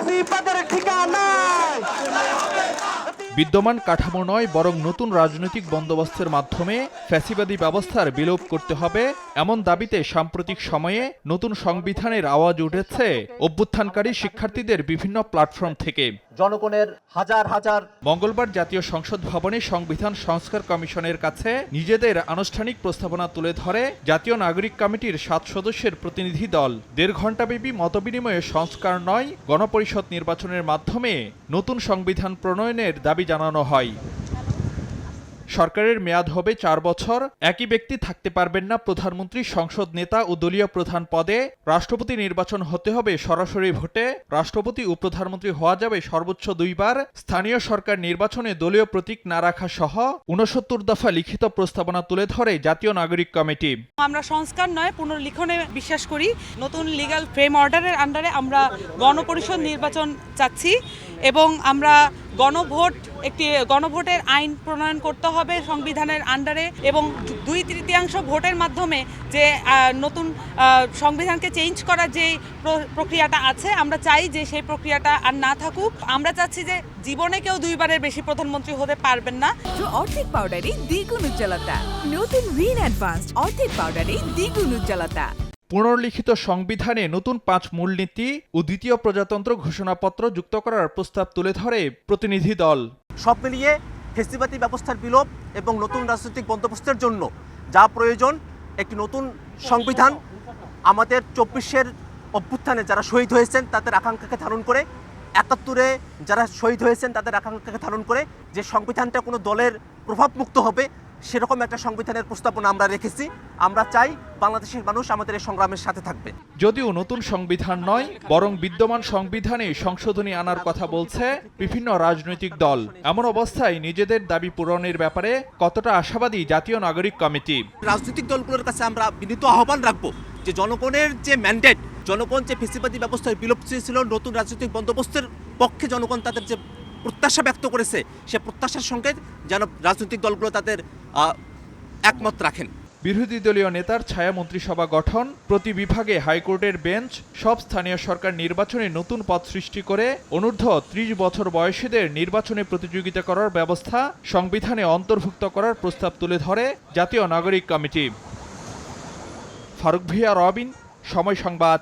ফ্যাসিবাদের ঠিকানা। বিদ্যমান কাঠামো নয় বরং নতুন রাজনৈতিক বন্দোবস্তের মাধ্যমে ফ্যাসিবাদী ব্যবস্থার বিলোপ করতে হবে এমন দাবিতে সাম্প্রতিক সময়ে নতুন সংবিধানের আওয়াজ উঠেছে অভ্যুত্থানকারী শিক্ষার্থীদের বিভিন্ন প্ল্যাটফর্ম থেকে। জনগণের হাজার হাজার মঙ্গলবার জাতীয় সংসদ ভবনে সংবিধান সংস্কার কমিশনের কাছে নিজেদের আনুষ্ঠানিক প্রস্তাবনা তুলে ধরে জাতীয় নাগরিক কমিটির ৭ সদস্যের প্রতিনিধি দল। ১.৫ ঘণ্টাব্যাপী মতবিনিময়ে সংস্কার নয় গণপরিষদ নির্বাচনের মাধ্যমে নতুন সংবিধান প্রণয়নের দাবি জানানো হয়। সরকারের মেয়াদ হবে ৪ বছর। একই ব্যক্তি থাকতে পারবেন না প্রধানমন্ত্রী, সংসদ নেতা ও দলীয় প্রধান পদে। রাষ্ট্রপতি নির্বাচন হতে হবে সরাসরি ভোটে। রাষ্ট্রপতি ও প্রধানমন্ত্রী হওয়া যাবে সর্বোচ্চ ২ বার। স্থানীয় সরকার নির্বাচনে দলীয় প্রতীক না রাখা সহ ৬৯ দফা লিখিত প্রস্তাবনা তুলে ধরে জাতীয় নাগরিক কমিটি। আমরা সংস্কার নয় পুনর্লিখনে বিশ্বাস করি। নতুন লিগ্যাল ফ্রেম অর্ডারের আন্ডারে আমরা গণপরিষদ নির্বাচন চাচ্ছি এবং আমরা গণভোটের আইন প্রণয়ন করতে হবে সংবিধানের আন্ডারে এবং 2/3 ভোটের মাধ্যমে যে নতুন সংবিধানকে চেঞ্জ করার যে প্রক্রিয়াটা আছে আমরা চাই যে সেই প্রক্রিয়াটা আর না থাকুক। আমরা চাচ্ছি যে জীবনে কেউ 2 বারের বেশি প্রধানমন্ত্রী হতে পারবেন না। অর্ধেক পাউডারে দ্বিগুণ উজ্জ্বলতা। নতুন রিন অ্যাডভান্সড অর্ধেক পাউডারে দ্বিগুণ উজ্জ্বলতা। পুনর্লিখিত সংবিধানে নতুন 5 মূলনীতি ও দ্বিতীয় প্রজাতন্ত্র ঘোষণাপত্র যুক্ত করার প্রস্তাব তুলে ধরে প্রতিনিধি দল। সব মিলিয়ে ফ্যাসিবাদী ব্যবস্থার বিলোপ এবং নতুন রাজনৈতিক বন্দোবস্তের জন্য যা প্রয়োজন একটি নতুন সংবিধান আমাদের 24-এর অভ্যুত্থানে যারা শহীদ হয়েছেন তাদের আকাঙ্ক্ষাকে ধারণ করে, 71-এ যারা শহীদ হয়েছেন তাদের আকাঙ্ক্ষাকে ধারণ করে যে সংবিধানটা কোনো দলের প্রভাবমুক্ত হবে সেরকম একটা সংবিধানের প্রস্তাবনা আমরা রেখেছি। আমরা চাই বাংলাদেশের মানুষ আমাদের এই সংগ্রামের সাথে থাকবে। যদিও নতুন সংবিধান নয় বরং বিদ্যমান সংবিধানে সংশোধনী আনার কথা বলছে বিভিন্ন রাজনৈতিক দল। এমন অবস্থায় নিজেদের দাবি পূরণের ব্যাপারে কতটা আশাবাদী জাতীয় নাগরিক কমিটি? রাজনৈতিক দলগুলোর কাছে আমরা বিনীত আহ্বান রাখবো যে জনগণের যে ম্যান্ডেট, জনগণ যে ফ্যাসিবাদী ব্যবস্থার বিলোপ চেয়েছিল, নতুন রাজনৈতিক বন্দোবস্তের পক্ষে জনগণ তাদের যে প্রত্যাশা ব্যক্ত করেছে সে প্রত্যাশার সঙ্গে যেন রাজনৈতিক দলগুলো তাদের একমত রাখেন। বিরোধী দলীয় নেতার ছায়া মন্ত্রিসভা গঠন, প্রতি বিভাগে হাইকোর্টের বেঞ্চ, সব স্থানীয় সরকার নির্বাচনে নতুন পদ সৃষ্টি করে অনূর্ধ্ব ৩০ বছর বয়সীদের নির্বাচনে প্রতিযোগিতা করার ব্যবস্থা সংবিধানে অন্তর্ভুক্ত করার প্রস্তাব তুলে ধরে জাতীয় নাগরিক কমিটি। ফারুক ভিয়া রবিন, সময় সংবাদ,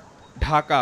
ঢাকা।